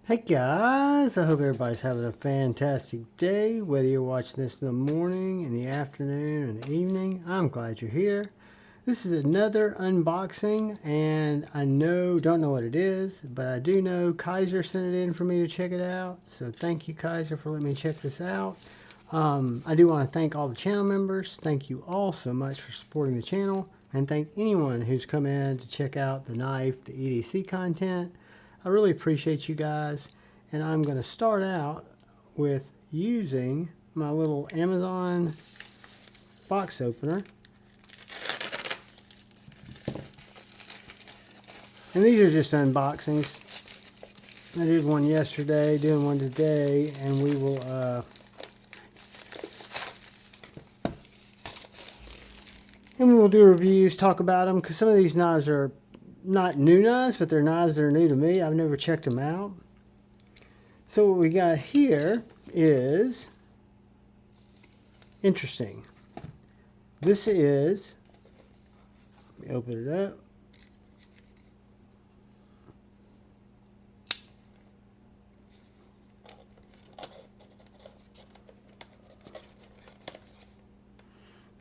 Hey guys, I hope everybody's having a fantastic day, whether you're watching this in the morning, in the afternoon, or in the evening. I'm glad you're here. This is another unboxing, and I don't know what it is, but I do know Kizer sent it in for me to check it out. So thank you, Kizer, for letting me check this out. I do want to thank all the channel members. Thank you all so much for supporting the channel, and thank anyone who's come in to check out the knife, the EDC content. I really appreciate you guys, and I'm going to start out with using my little Amazon box opener. And these are just unboxings. I did one yesterday, doing one today, and we will do reviews, talk about them, because some of these knives are not new knives, but they're knives that are new to me. I've never checked them out. So what we got here is interesting. This is, let me open it up.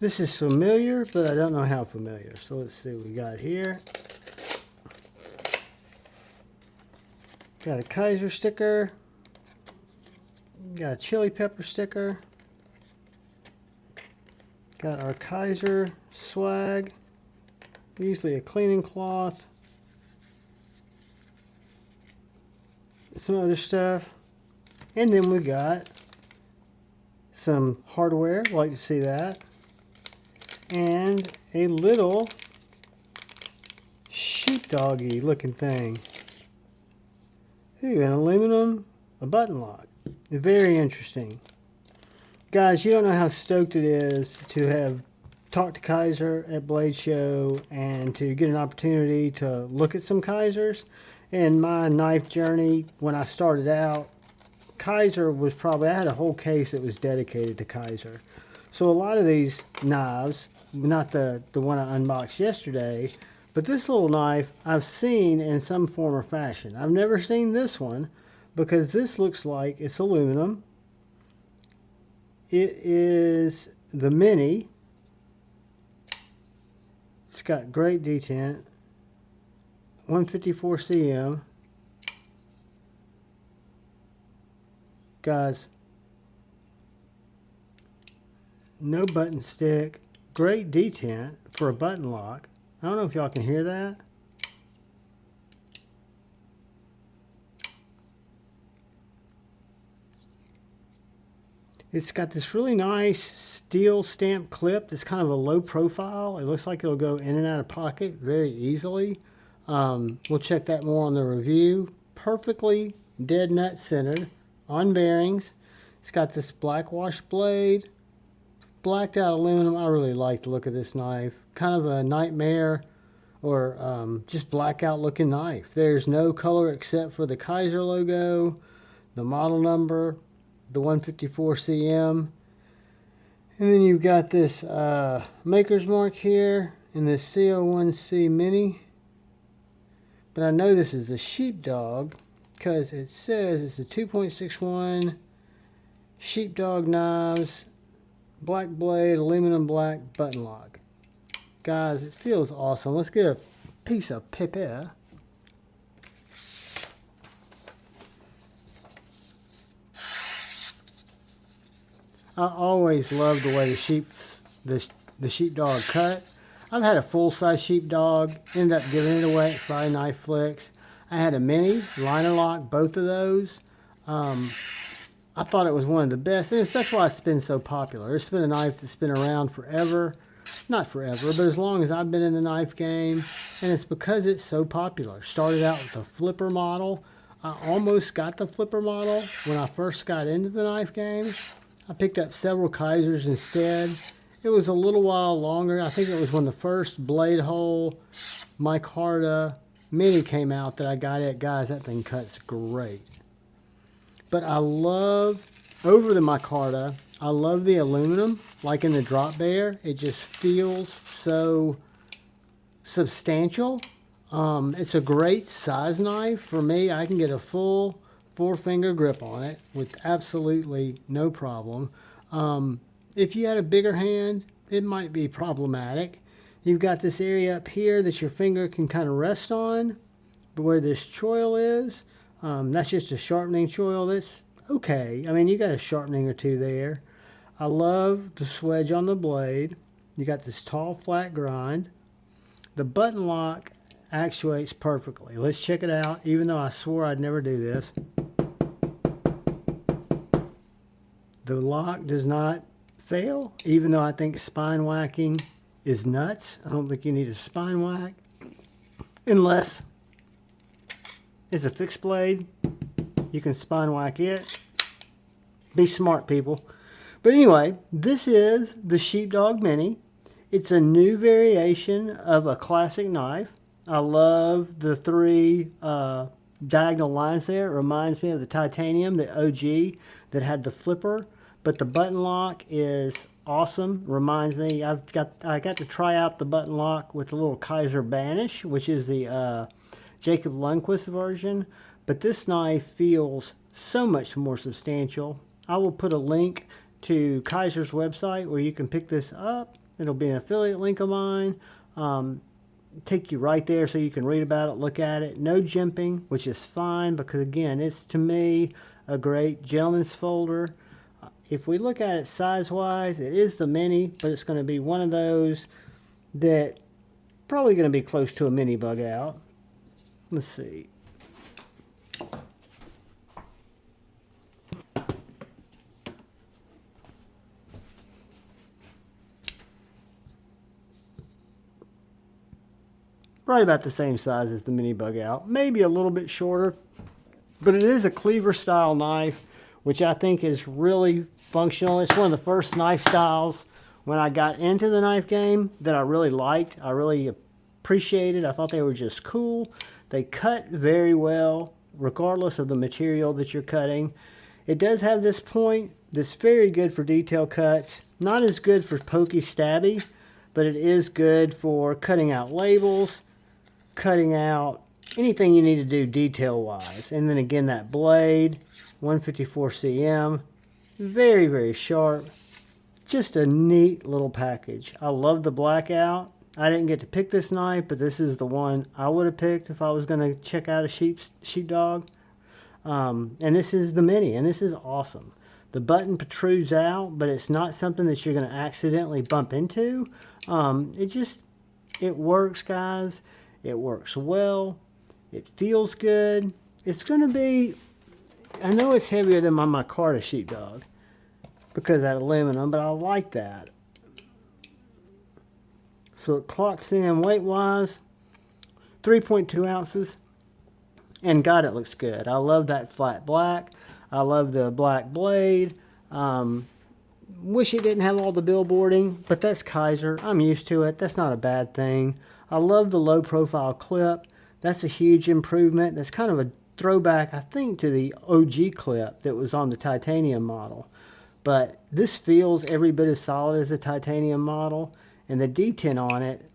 This is familiar, but I don't know how familiar. So let's see what we got here. Got a Kizer sticker. Got a chili pepper sticker. Got our Kizer swag. Usually a cleaning cloth. Some other stuff. And then we got some hardware. I'd like to see that. And a little sheepdoggy looking thing. Ooh, an aluminum, a button lock. Very interesting. Guys, you don't know how stoked it is to have talked to Kizer at Blade Show and to get an opportunity to look at some Kizers. In my knife journey, when I started out, Kizer was probably, I had a whole case that was dedicated to Kizer. So a lot of these knives, not the one I unboxed yesterday, but this little knife I've seen in some form or fashion. I've never seen this one because this looks like it's aluminum. It is the Mini. It's got great detent. 154 cm. Guys, no button stick. Great detent for a button lock. I don't know if y'all can hear that. It's got this really nice steel stamp clip that's kind of a low profile. It looks like it'll go in and out of pocket very easily. We'll check that more on the review. Perfectly dead nut centered on bearings. It's got this black wash blade. Blacked out aluminum. I really like the look of this knife. Kind of a nightmare or just blackout looking knife. There's no color except for the Kizer logo, the model number, the 154 cm, and then you've got this maker's mark here in this C01c mini. But I know this is the Sheepdog because it says it's a 2.61 Sheepdog knives, black blade, aluminum black button lock. Guys, it feels awesome. Let's get a piece of paper. I always love the way the sheepdog cut. I've had a full-size sheepdog, ended up giving it away at Friday Knife Flicks. I had a mini, liner lock, both of those. I thought it was one of the best, and that's why it's been so popular. It's been a knife that's been around forever. Not forever, but as long as I've been in the knife game, and it's because it's so popular. Started out with a flipper model. I almost got the flipper model when I first got into the knife game. I picked up several Kizers instead. It was a little while longer. I think it was when the first blade hole micarta mini came out that I got it. Guys, that thing cuts great. But I love, over the micarta, I love the aluminum, like in the drop bear. It just feels so substantial. It's a great size knife for me. I can get a full 4-finger grip on it with absolutely no problem. If you had a bigger hand, it might be problematic. You've got this area up here that your finger can kind of rest on, but where this choil is, that's just a sharpening choil. That's okay. I mean, you got a sharpening or two there. I love the swedge on the blade. You got this tall, flat grind. The button lock actuates perfectly. Let's check it out, even though I swore I'd never do this. The lock does not fail, even though I think spine whacking is nuts. I don't think you need a spine whack unless it's a fixed blade. You can spine whack it. Be smart, people. But anyway, this is the Sheepdog Mini. It's a new variation of a classic knife. I love the 3 diagonal lines there. It reminds me of the Titanium, the OG that had the flipper. But the button lock is awesome. Reminds me, I got to try out the button lock with the little Kizer Banish, which is the Jacob Lundquist version. But this knife feels so much more substantial. I will put a link to Kizer's website where you can pick this up. It'll be an affiliate link of mine. Take you right there so you can read about it, look at it. No jimping, which is fine because, again, it's to me a great gentleman's folder. If we look at it size-wise, it is the Mini, but it's going to be one of those that probably going to be close to a mini bug out. Let's see. Right about the same size as the mini bug out, maybe a little bit shorter, but it is a cleaver style knife, which I think is really functional. It's one of the first knife styles when I got into the knife game that I really liked. I really appreciated. I thought they were just cool. They cut very well regardless of the material that you're cutting. It does have this point that's very good for detail cuts. Not as good for pokey stabby, but it is good for cutting out labels, cutting out anything you need to do detail wise. And then again, that blade, 154 cm, very, very sharp. Just a neat little package. I love the blackout. I didn't get to pick this knife, but this is the one I would have picked if I was going to check out a sheepdog. And this is the Mini, and this is awesome. The button protrudes out, but it's not something that you're going to accidentally bump into. It works, guys. It works well. It feels good. It's going to be, I know it's heavier than my Micarta Sheepdog because of that aluminum, but I like that. So it clocks in weight-wise, 3.2 ounces. And God, it looks good. I love that flat black. I love the black blade. Wish it didn't have all the billboarding, but that's Kizer. I'm used to it. That's not a bad thing. I love the low profile clip. That's a huge improvement. That's kind of a throwback, I think, to the OG clip that was on the Titanium model. But this feels every bit as solid as the Titanium model. And the detent on it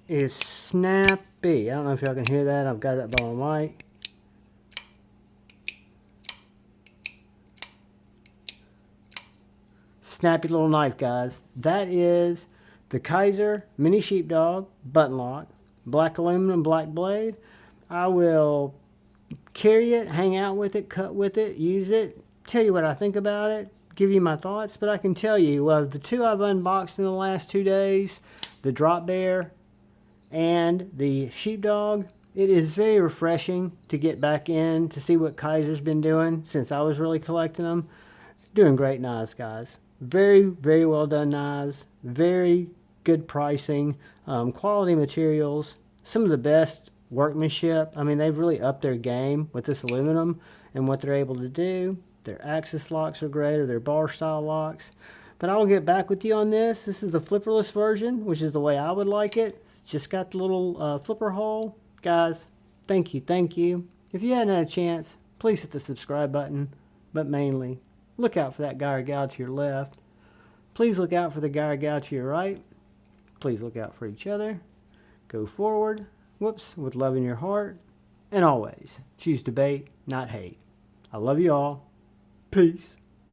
is snappy. I don't know if y'all can hear that. I've got it by my mic. Snappy little knife, guys. That is the Kizer Mini Sheepdog button lock. Black aluminum, black blade. I will carry it, hang out with it, cut with it, use it, tell you what I think about it, give you my thoughts. But I can tell you, well, the two I've unboxed in the last 2 days, the Drop Bear and the Sheepdog, it is very refreshing to get back in to see what Kizer's been doing since I was really collecting them. Doing great knives, guys. Very, very well done knives. Very good pricing. Quality materials. Some of the best workmanship. I mean, they've really upped their game with this aluminum and what they're able to do. Their axis locks are great, or their bar style locks. But I will get back with you on this. This is the flipperless version, which is the way I would like it. It's just got the little flipper hole. Guys, thank you, thank you. If you hadn't had a chance, please hit the subscribe button. But mainly, look out for that guy or gal to your left. Please look out for the guy or gal to your right. Please look out for each other. Go forward, with love in your heart. And always, choose debate, not hate. I love you all. Peace.